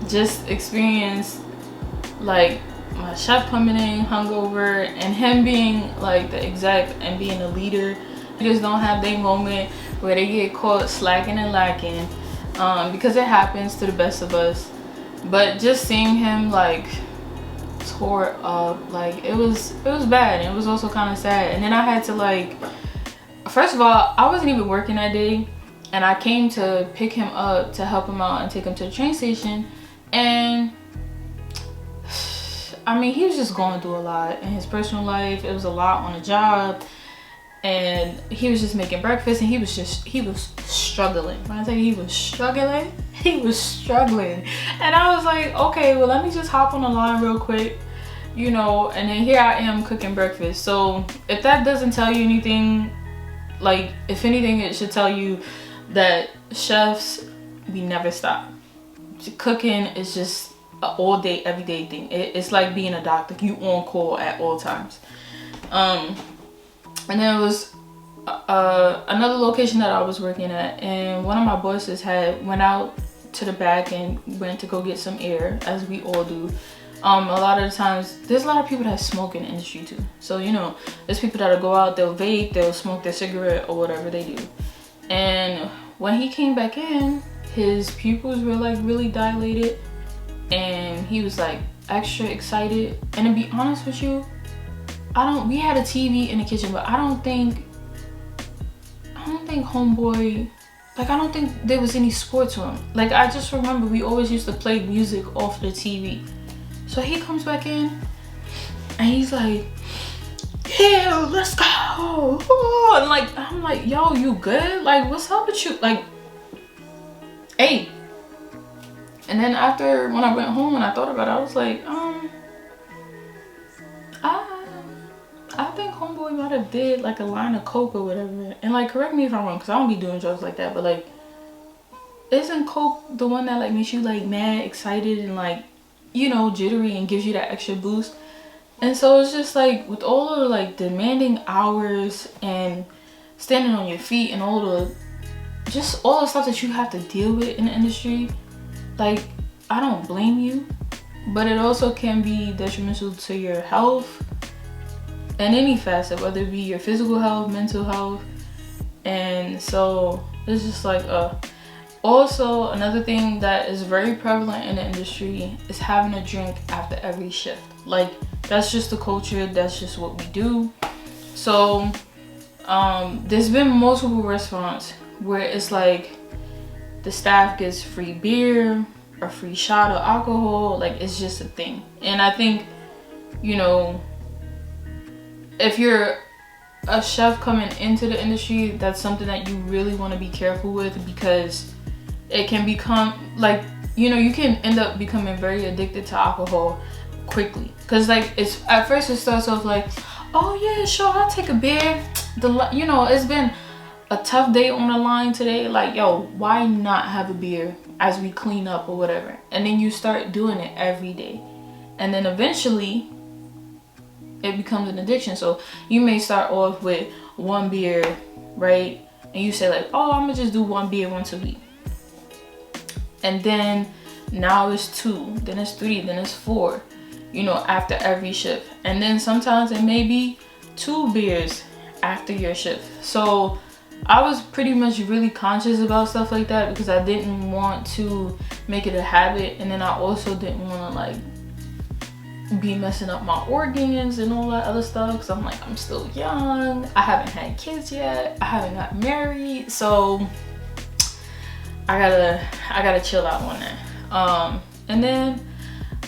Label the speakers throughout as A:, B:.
A: just experienced like my chef coming in hungover and him being like the exec and being a leader. They just don't have their moment where they get caught slacking and lacking, because it happens to the best of us. But just seeing him like tore up, like it was bad, and it was also kind of sad. And then I had to like, first of all, I wasn't even working that day, and I came to pick him up to help him out and take him to the train station. And I mean, he was just going through a lot in his personal life. It was a lot on the job, and he was just making breakfast, and he was struggling. When I tell you he was struggling, and I was like, okay, well, let me just hop on the line real quick, you know. And then here I am cooking breakfast. So if that doesn't tell you anything, like, if anything, it should tell you that chefs, we never stop. Cooking is just an all day, everyday thing. It's like being a doctor. You on call at all times. And then it was another location that I was working at, and one of my bosses went out to the back and went to go get some air, as we all do. A lot of the times, there's a lot of people that smoke in the industry too. So, you know, there's people that'll go out, they'll vape, they'll smoke their cigarette or whatever they do. And when he came back in, his pupils were like really dilated, and he was like extra excited. And to be honest with you, we had a TV in the kitchen, but I don't think homeboy, like, I don't think there was any sport to him. Like, I just remember we always used to play music off the TV. So he comes back in and he's like, yeah, let's go. Oh, and like, I'm like, yo, you good? Like, what's up with you? Like, hey. And then after, when I went home and I thought about it, I was like, I think homeboy might have did like a line of coke or whatever. And like, correct me if I'm wrong, because I don't be doing drugs like that, but like, isn't coke the one that like makes you like mad, excited, and like, you know, jittery, and gives you that extra boost? And so it's just like, with all of the like demanding hours and standing on your feet and all the stuff that you have to deal with in the industry, like, I don't blame you, but it also can be detrimental to your health in any facet, whether it be your physical health, mental health. And so it's just like, also another thing that is very prevalent in the industry is having a drink after every shift. Like, that's just the culture, that's just what we do. So there's been multiple restaurants where it's like the staff gets free beer or free shot of alcohol. Like, it's just a thing. And I think, you know, if you're a chef coming into the industry, that's something that you really want to be careful with, because it can become like, you know, you can end up becoming very addicted to alcohol quickly. Because like, it's at first it starts off like, oh yeah, sure, I'll take a beer. You know, it's been a tough day on the line today, like, yo, why not have a beer as we clean up or whatever? And then you start doing it every day, and then eventually it becomes an addiction. So you may start off with one beer, right? And you say like, oh, I'm gonna just do one beer once a week, and then now it's 2, then it's 3, then it's 4, you know, after every shift. And then sometimes it may be 2 beers after your shift. So I was pretty much really conscious about stuff like that, because I didn't want to make it a habit, and then I also didn't want to like be messing up my organs and all that other stuff, because I'm like, I'm still young, I haven't had kids yet, I haven't got married, so I gotta chill out on that. And then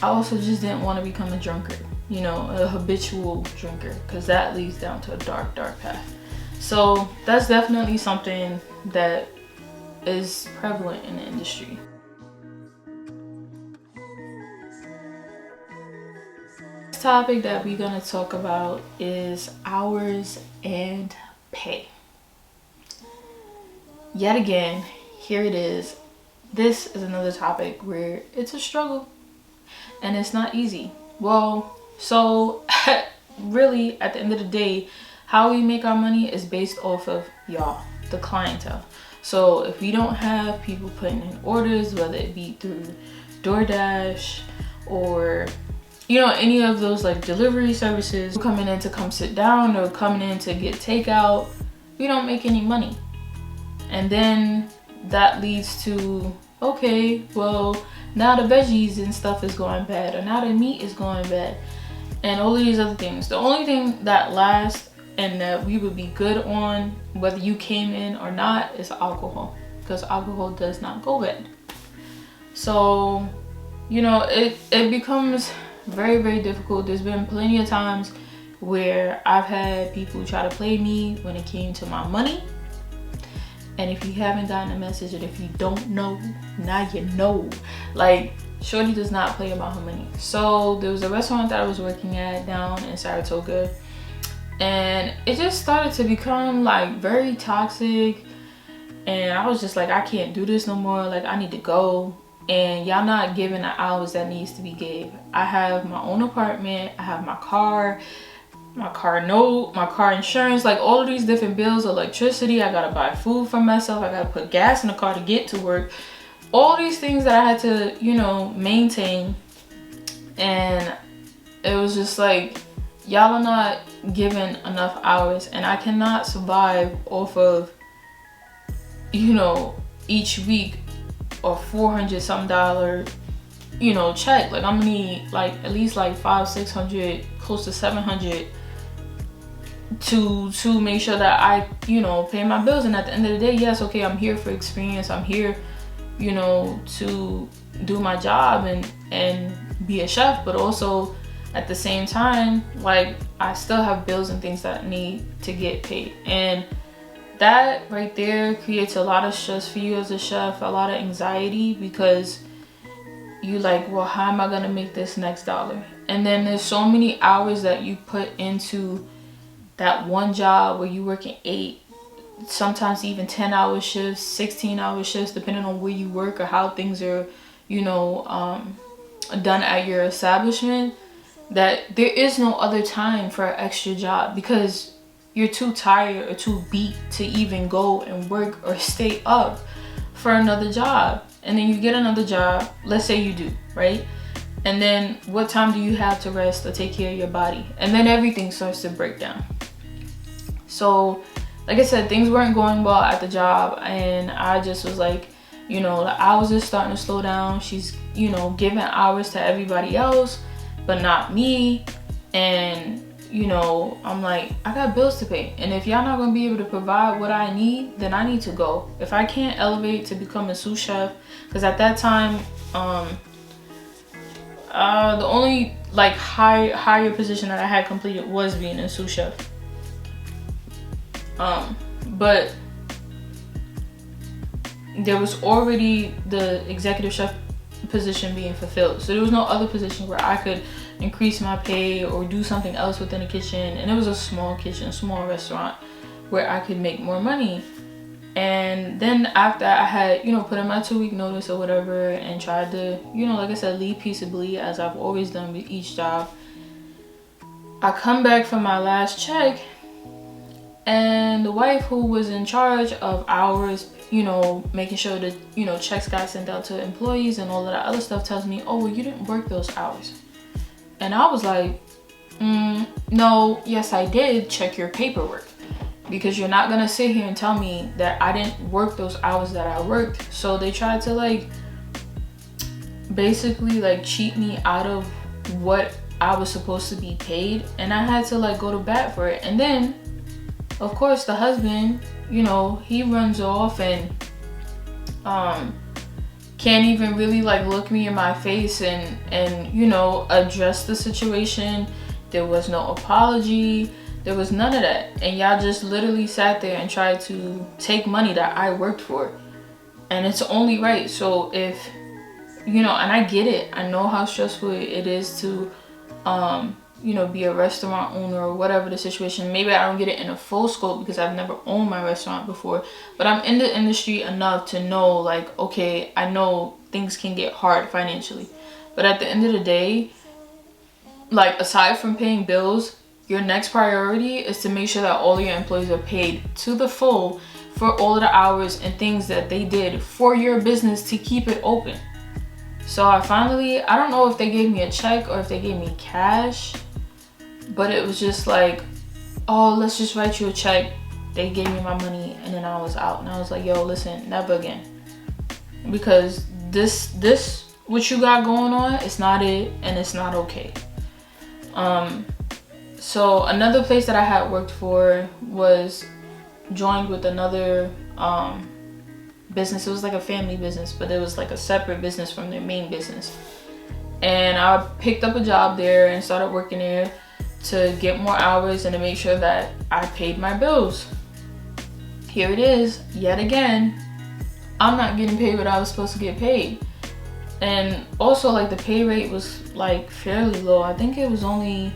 A: I also just didn't want to become a drunkard, you know, a habitual drinker, because that leads down to a dark path. So that's definitely something that is prevalent in the industry. This topic that we're gonna talk about is hours and pay. Yet again, here it is. This is another topic where it's a struggle and it's not easy. Well, so really at the end of the day, how we make our money is based off of y'all, the clientele. So if we don't have people putting in orders, whether it be through DoorDash or any of those like delivery services, coming in to come sit down or coming in to get takeout, we don't make any money. And then that leads to, okay, well, now the veggies and stuff is going bad, or now the meat is going bad, and all of these other things. The only thing that lasts and that we would be good on, whether you came in or not, is alcohol, because alcohol does not go bad. So it becomes very, very difficult. There's been plenty of times where I've had people try to play me when it came to my money. And if you haven't gotten a message, and if you don't know, now you know. Like, shorty does not play about her money. So there was a restaurant that I was working at down in Saratoga, and it just started to become like very toxic. And I was just like, I can't do this no more. Like, I need to go. And y'all not giving the hours that needs to be gave. I have my own apartment, I have my car note, my car insurance, like all of these different bills, electricity, I gotta buy food for myself, I gotta put gas in the car to get to work, all these things that I had to maintain. And it was just like, y'all are not giving enough hours, and I cannot survive off of each week or $400 some check. Like, I'm gonna need like at least like $500-600, close to $700 to make sure that I pay my bills. And at the end of the day, yes, okay, I'm here for experience, I'm here to do my job and be a chef, but also at the same time, like, I still have bills and things that need to get paid. And that right there creates a lot of stress for you as a chef, a lot of anxiety, because you like, well, how am I gonna make this next dollar? And then there's so many hours that you put into that one job where you working 8, sometimes even 10-hour shifts, 16-hour shifts, depending on where you work or how things are done at your establishment, that there is no other time for an extra job, because you're too tired or too beat to even go and work or stay up for another job. And then you get another job, let's say you do, right? And then what time do you have to rest or take care of your body? And then everything starts to break down. So like I said, things weren't going well at the job, and I just was like, the hours are starting to slow down. She's giving hours to everybody else but not me. And I'm like, I got bills to pay, and if y'all not gonna be able to provide what I need, then I need to go. If I can't elevate to become a sous chef, because at that time the only like higher position that I had completed was being a sous chef, but there was already the executive chef position being fulfilled, so there was no other position where I could increase my pay or do something else within the kitchen. And it was a small kitchen, small restaurant where I could make more money. And then after I had put in my 2-week notice or whatever, and tried to like I said, leave peaceably, as I've always done with each job, I come back from my last check, and the wife who was in charge of hours, making sure that checks got sent out to employees and all of that other stuff, tells me, oh, well, you didn't work those hours. And I was like, no, yes, I did. Check your paperwork, because you're not gonna sit here and tell me that I didn't work those hours that I worked. So they tried to like basically like cheat me out of what I was supposed to be paid, and I had to like go to bat for it. And then of course the husband, he runs off and can't even really like look me in my face and address the situation. There was no apology, there was none of that, and y'all just literally sat there and tried to take money that I worked for. And it's only right. So if and I get it, I know how stressful it is to be a restaurant owner or whatever the situation. Maybe I don't get it in a full scope because I've never owned my restaurant before, but I'm in the industry enough to know, like, okay, I know things can get hard financially, but at the end of the day, like, aside from paying bills, your next priority is to make sure that all your employees are paid to the full for all of the hours and things that they did for your business to keep it open. So I don't know if they gave me a check or if they gave me cash, but it was just like, oh, let's just write you a check. They gave me my money and then I was out. And I was like, yo, listen, never again. Because this what you got going on, it's not it, and it's not okay. So another place that I had worked for was joined with another business. It was like a family business, but it was like a separate business from their main business. And I picked up a job there and started working there to get more hours and to make sure that I paid my bills. Here it is, yet again, I'm not getting paid what I was supposed to get paid. And also, like, the pay rate was like fairly low. I think it was only,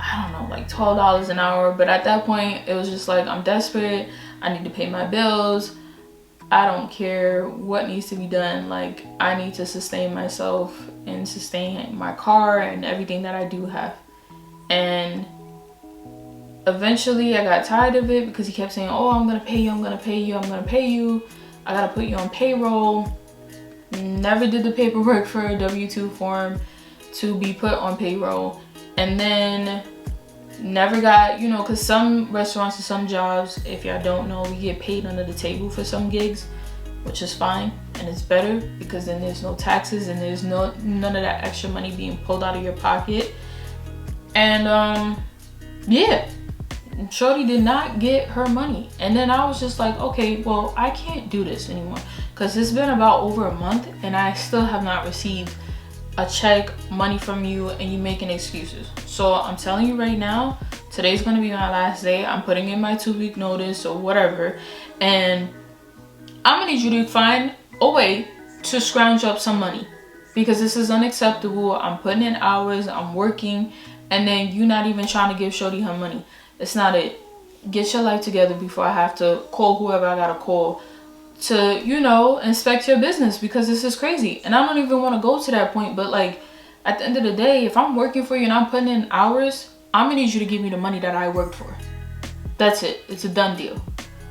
A: I don't know, like $12 an hour. But at that point, it was just like, I'm desperate. I need to pay my bills. I don't care what needs to be done. Like, I need to sustain myself and sustain my car and everything that I do have. And eventually I got tired of it because he kept saying, oh, I'm gonna pay you, I'm gonna pay you, I'm gonna pay you. I gotta put you on payroll. Never did the paperwork for a W-2 form to be put on payroll. And then never got, you know, because some restaurants and some jobs, if y'all don't know, we get paid under the table for some gigs, which is fine. And it's better because then there's no taxes and there's none of that extra money being pulled out of your pocket. And yeah, shorty did not get her money. And then I was just like, okay, well, I can't do this anymore because it's been about over a month and I still have not received a check, money from you, and you making excuses. So I'm telling you right now, today's gonna be my last day. I'm putting in my 2-week notice or whatever, and I'm gonna need you to find a way to scrounge up some money because this is unacceptable. I'm putting in hours, I'm working, and then you not even trying to give shorty her money. It's not it. Get your life together before I have to call whoever I gotta call to, you know, inspect your business because this is crazy. And I don't even want to go to that point, but like at the end of the day, if I'm working for you and I'm putting in hours, I'm gonna need you to give me the money that I worked for. That's it. It's a done deal.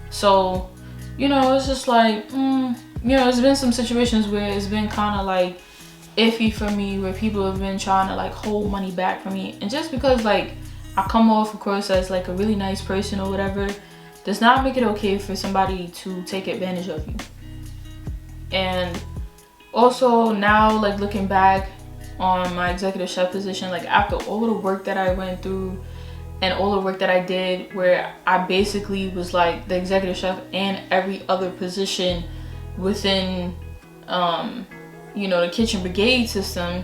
A: So, you know, it's just like, you know, there's been some situations where it's been kind of like iffy for me, where people have been trying to like hold money back from me. And just because like I come off, of course, as like a really nice person or whatever, does not make it okay for somebody to take advantage of you. And also now, like looking back on my executive chef position, like after all the work that I went through and all the work that I did, where I basically was like the executive chef and every other position within, you know, the kitchen brigade system,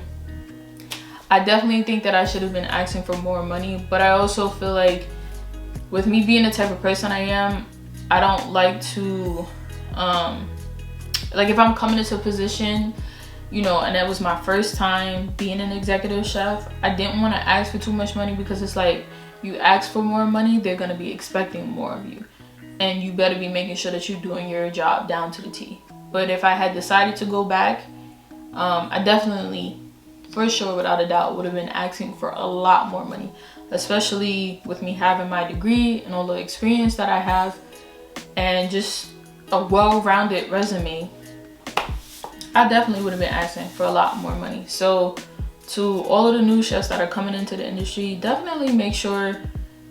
A: I definitely think that I should have been asking for more money. But I also feel like with me being the type of person I am, I don't like to, like if I'm coming into a position, you know, and that was my first time being an executive chef, I didn't want to ask for too much money because it's like, you ask for more money, they're going to be expecting more of you. And you better be making sure that you're doing your job down to the T. But if I had decided to go back, I definitely, for sure, without a doubt, would have been asking for a lot more money. Especially with me having my degree and all the experience that I have and just a well-rounded resume, I definitely would have been asking for a lot more money. So to all of the new chefs that are coming into the industry, definitely make sure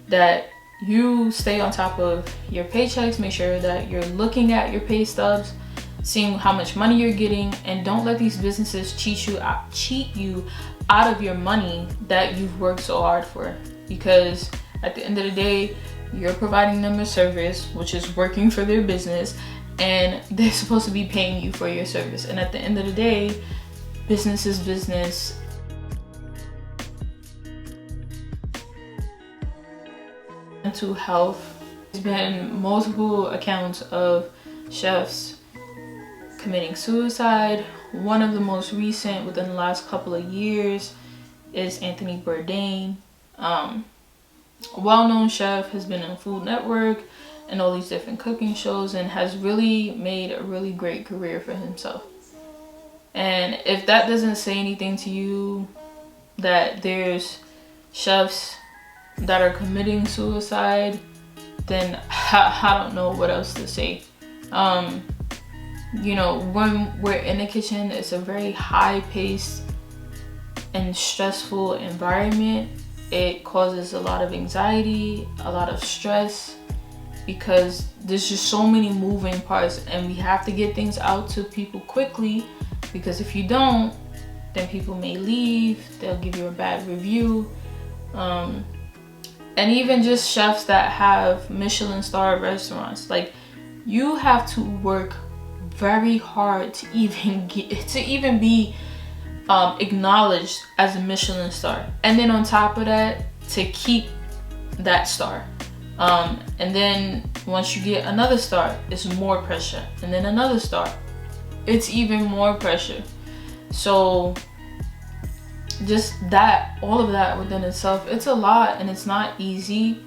A: that you stay on top of your paychecks. Make sure that you're looking at your pay stubs, seeing how much money you're getting, and don't let these businesses cheat you out of your money that you've worked so hard for. Because at the end of the day, you're providing them a service, which is working for their business, and they're supposed to be paying you for your service. And at the end of the day, business is business. Mental health. There's been multiple accounts of chefs committing suicide. One of the most recent within the last couple of years is Anthony Bourdain. A well-known chef, has been in Food Network and all these different cooking shows and has really made a really great career for himself. And if that doesn't say anything to you, that there's chefs that are committing suicide, then I don't know what else to say. You know, when we're in the kitchen, it's a very high paced and stressful environment. It causes a lot of anxiety, a lot of stress, because there's just so many moving parts, and we have to get things out to people quickly, because if you don't, then people may leave, they'll give you a bad review. And even just chefs that have Michelin star restaurants, like, you have to work very hard to even be acknowledged as a Michelin star, and then on top of that, to keep that star. And then once you get another star, it's more pressure, and then another star, it's even more pressure. So just that, all of that within itself, it's a lot, and it's not easy.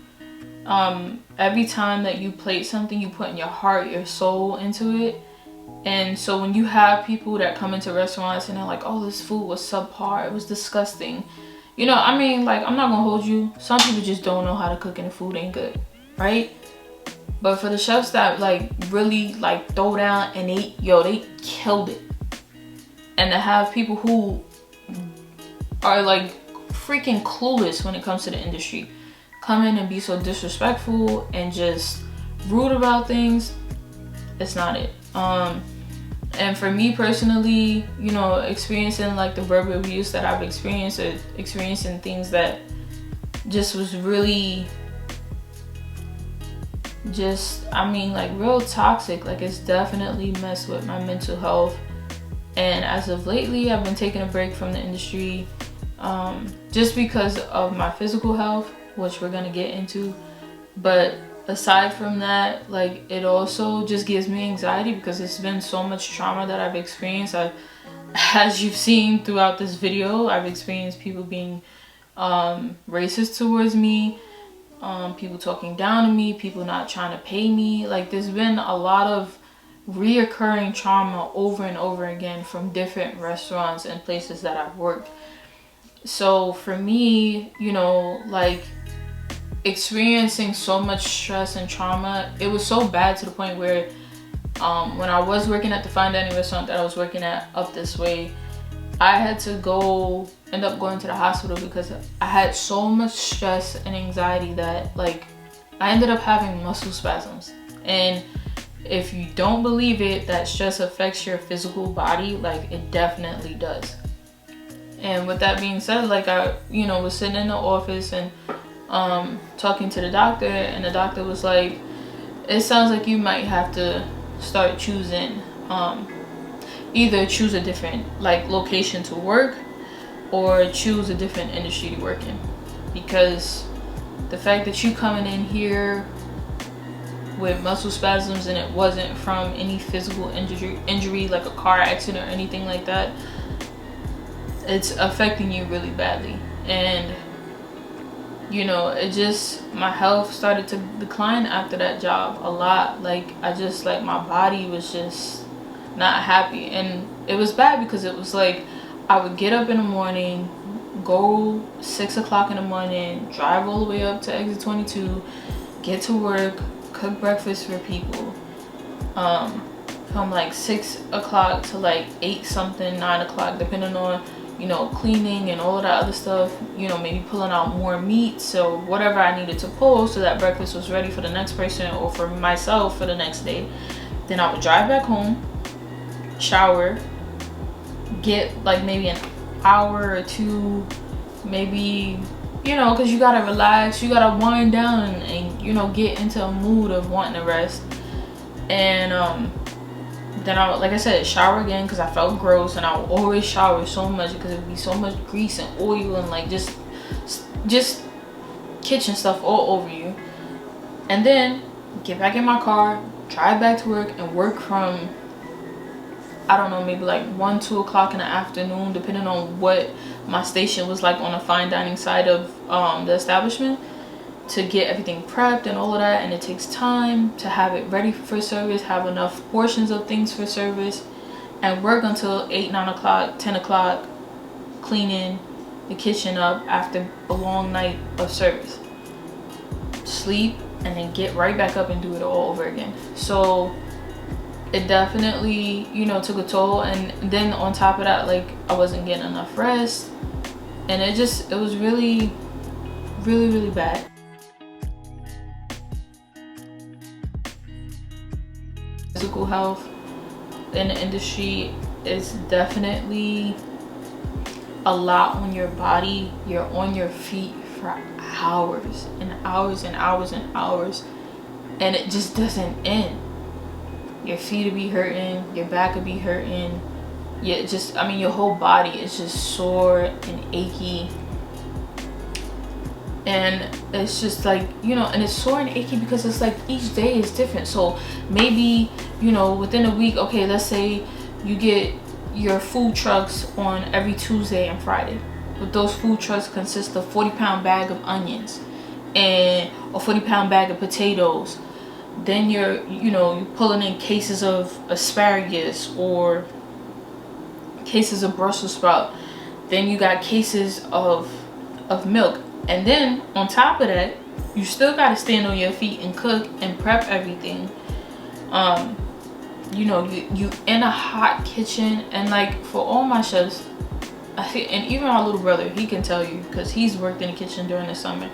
A: Every time that you plate something, you put in your heart, your soul into it. And so when you have people that come into restaurants and they're like, oh, this food was subpar, it was disgusting, you know, I mean, like, I'm not gonna hold you, some people just don't know how to cook and the food ain't good, right? But for the chefs that like really like throw down and they killed it. And to have people who are like freaking clueless when it comes to the industry come in and be so disrespectful and just rude about things, it's not it. And for me personally, you know, experiencing like the verbal abuse that I've experienced, or experiencing things that just was really just, I mean, like, real toxic, like, it's definitely messed with my mental health. And as of lately, I've been taking a break from the industry, just because of my physical health, which we're gonna get into. But aside from that, like, it also just gives me anxiety, because it's been so much trauma that I've experienced. As you've seen throughout this video, I've experienced people being racist towards me, people talking down to me, people not trying to pay me. Like, there's been a lot of reoccurring trauma over and over again from different restaurants and places that I've worked. So for me, you know, like, experiencing so much stress and trauma, it was so bad to the point where when I was working at the fine dining restaurant that I was working at up this way, I had to end up going to the hospital because I had so much stress and anxiety that, like, I ended up having muscle spasms. And if you don't believe it, that stress affects your physical body, like, it definitely does. And with that being said, like, I, you know, was sitting in the office and talking to the doctor, and the doctor was like, it sounds like you might have to start choosing, either choose a different like location to work or choose a different industry to work in, because the fact that you coming in here with muscle spasms and it wasn't from any physical injury like a car accident or anything like that, it's affecting you really badly. And you know, it just, my health started to decline after that job a lot. Like, I just, like, my body was just not happy. And it was bad because it was like, I would get up in the morning, go 6 o'clock in the morning, drive all the way up to exit 22, get to work, cook breakfast for people, from like 6 o'clock to like 8 something, 9 o'clock, depending on, you know, cleaning and all of that other stuff, you know, maybe pulling out more meat, so whatever I needed to pull so that breakfast was ready for the next person or for myself for the next day. Then I would drive back home, shower, get like maybe an hour or two, maybe, you know, because you gotta relax, you gotta wind down and you know, get into a mood of wanting to rest. And then I would, like I said, shower again because I felt gross, and I would always shower so much because it would be so much grease and oil and like just kitchen stuff all over you. And then get back in my car, drive back to work, and work from, I don't know, maybe like 1, 2 o'clock in the afternoon, depending on what my station was like on the fine dining side of the establishment, to get everything prepped and all of that. And it takes time to have it ready for service, have enough portions of things for service, and work until 8, 9 o'clock, 10 o'clock, cleaning the kitchen up after a long night of service. sleep, and then get right back up and do it all over again. So it definitely, you know, took a toll. And then on top of that, like, I wasn't getting enough rest, and it was really, really, really bad. Physical health in the industry is definitely a lot on your body. You're on your feet for hours and hours and hours and hours, and it just doesn't end. Your feet will be hurting, your back will be hurting, I mean, your whole body is just sore and achy. And it's just like, you know, and it's sore and achy because it's like each day is different. So maybe, you know, within a week, okay, let's say you get your food trucks on every Tuesday and Friday. But those food trucks consist of 40-pound bag of onions and a 40-pound bag of potatoes. Then you're pulling in cases of asparagus or cases of Brussels sprout. Then you got cases of milk. And then on top of that, you still got to stand on your feet and cook and prep everything. You know, you in a hot kitchen. And like, for all my chefs, and even my little brother, he can tell you because he's worked in the kitchen during the summer,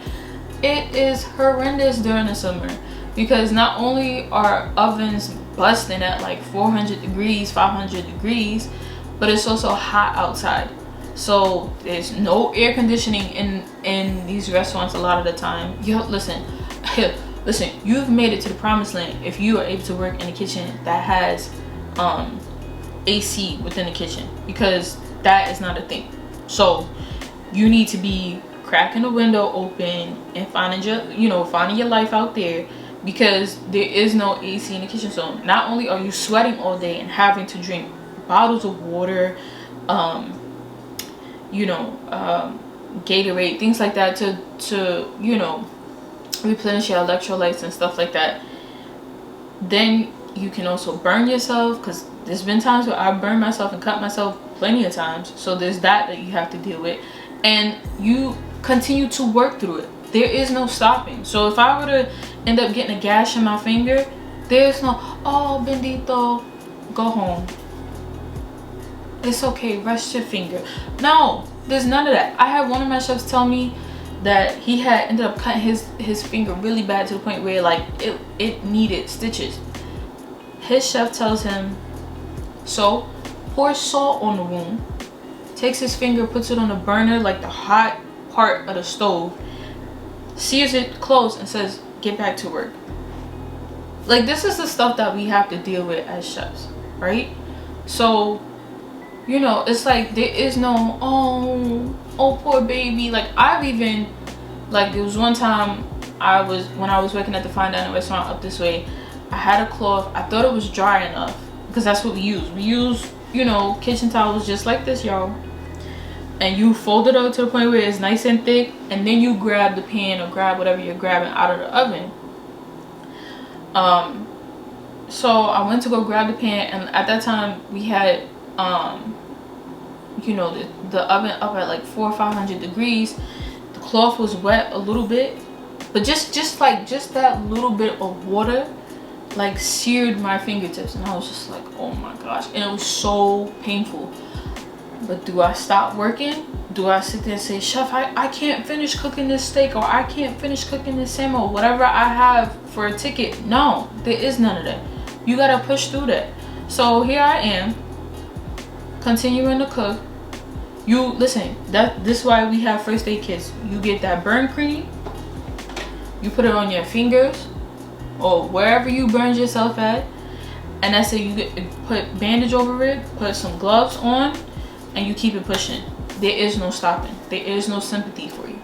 A: it is horrendous during the summer, because not only are ovens busting at like 400 degrees, 500 degrees, but it's also hot outside. So there's no air conditioning in these restaurants a lot of the time. Listen, you've made it to the promised land if you are able to work in a kitchen that has AC within the kitchen, because that is not a thing. So you need to be cracking the window open and finding your life out there, because there is no AC in the kitchen. So not only are you sweating all day and having to drink bottles of water, Gatorade, things like that to replenish your electrolytes and stuff like that, then you can also burn yourself, because there's been times where I burned myself and cut myself plenty of times. So there's that you have to deal with, and you continue to work through it. There is no stopping. So if I were to end up getting a gash in my finger, there's no, oh bendito, go home, it's okay, rest your finger. No, there's none of that. I had one of my chefs tell me that he had ended up cutting his finger really bad to the point where like it needed stitches. His chef tells him, so pour salt on the wound, takes his finger, puts it on the burner, like the hot part of the stove, sears it closed, and says, get back to work. Like, this is the stuff that we have to deal with as chefs, right? So, you know, it's like there is no, oh poor baby. Like, I've even, like, there was one time when I was working at the fine dining restaurant up this way, I had a cloth. I thought it was dry enough, because that's what we use. We use, kitchen towels just like this, y'all. And you fold it up to the point where it's nice and thick, and then you grab the pan or grab whatever you're grabbing out of the oven. So I went to go grab the pan, and at that time we had the oven up at like 400 or 500 degrees. The cloth was wet a little bit, but just that little bit of water like seared my fingertips, and I was just like, oh my gosh, and it was so painful. But do I stop working? Do I sit there and say, chef, I can't finish cooking this steak, or I can't finish cooking this salmon, or whatever I have for a ticket? No, there is none of that. You gotta push through that. So here I am, continuing to cook. This is why we have first aid kits. You get that burn cream, you put it on your fingers or wherever you burned yourself at, and that's it. You put bandage over it, put some gloves on, and you keep it pushing. There is no stopping. There is no sympathy for you.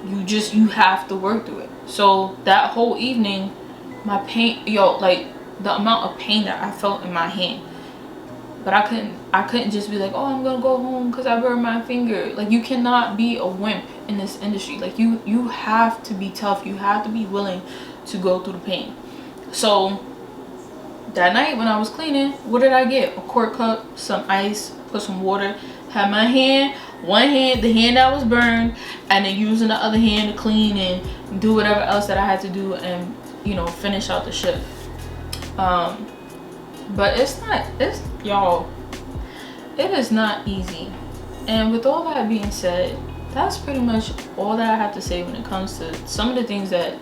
A: You have to work through it. So that whole evening, my pain, like the amount of pain that I felt in my hand. But I couldn't just be like, oh, I'm gonna go home because I burned my finger. Like, you cannot be a wimp in this industry. Like, you have to be tough. You have to be willing to go through the pain. So that night when I was cleaning, what did I get? A quart cup, some ice, put some water, had my hand one hand, the hand that was burned, and then using the other hand to clean and do whatever else that I had to do, and you know, finish out the shift. But it's y'all, it is not easy. And with all that being said, that's pretty much all that I have to say when it comes to some of the things that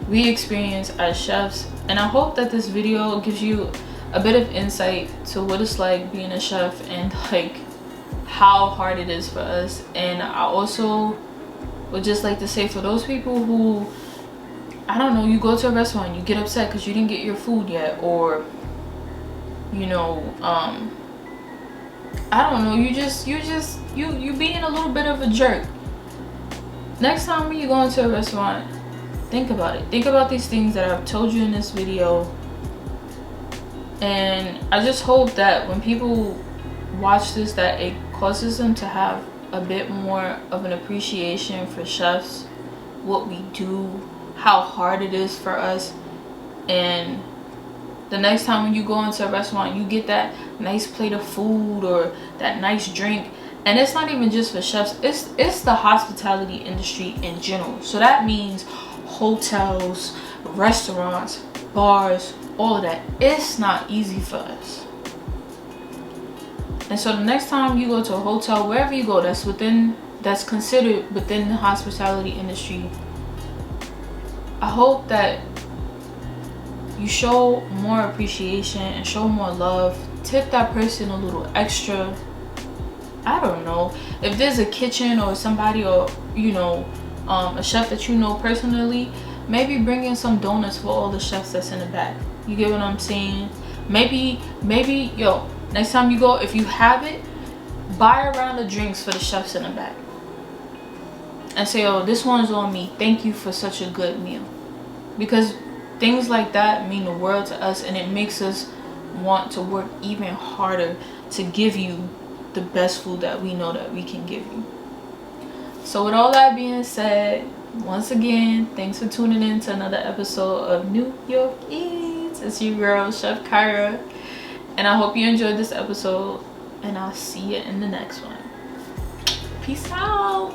A: we experience as chefs. And I hope that this video gives you a bit of insight to what it's like being a chef, and like how hard it is for us. And I also would just like to say, for those people who, I don't know, you go to a restaurant and you get upset because you didn't get your food yet, or you know, I don't know, you being a little bit of a jerk. Next time when you go into a restaurant, think about it. Think about these things that I've told you in this video. And I just hope that when people watch this, that it causes them to have a bit more of an appreciation for chefs, what we do, how hard it is for us. And the next time when you go into a restaurant, you get that nice plate of food or that nice drink. And it's not even just for chefs, it's the hospitality industry in general. So that means hotels, restaurants, bars, all of that. It's not easy for us. And so the next time you go to a hotel, wherever you go that's considered within the hospitality industry, I hope that you show more appreciation and show more love. Tip that person a little extra. I don't know, if there's a kitchen or somebody, or you know, a chef that you know personally, maybe bring in some donuts for all the chefs that's in the back. You get what I'm saying? Maybe yo, next time you go, if you have it, buy a round of drinks for the chefs in the back and say, oh, this one's on me, thank you for such a good meal. Because things like that mean the world to us, and it makes us want to work even harder to give you the best food that we know that we can give you. So with all that being said, once again, thanks for tuning in to another episode of New York Eats. It's your girl, Chef Kyra, and I hope you enjoyed this episode, and I'll see you in the next one. Peace out.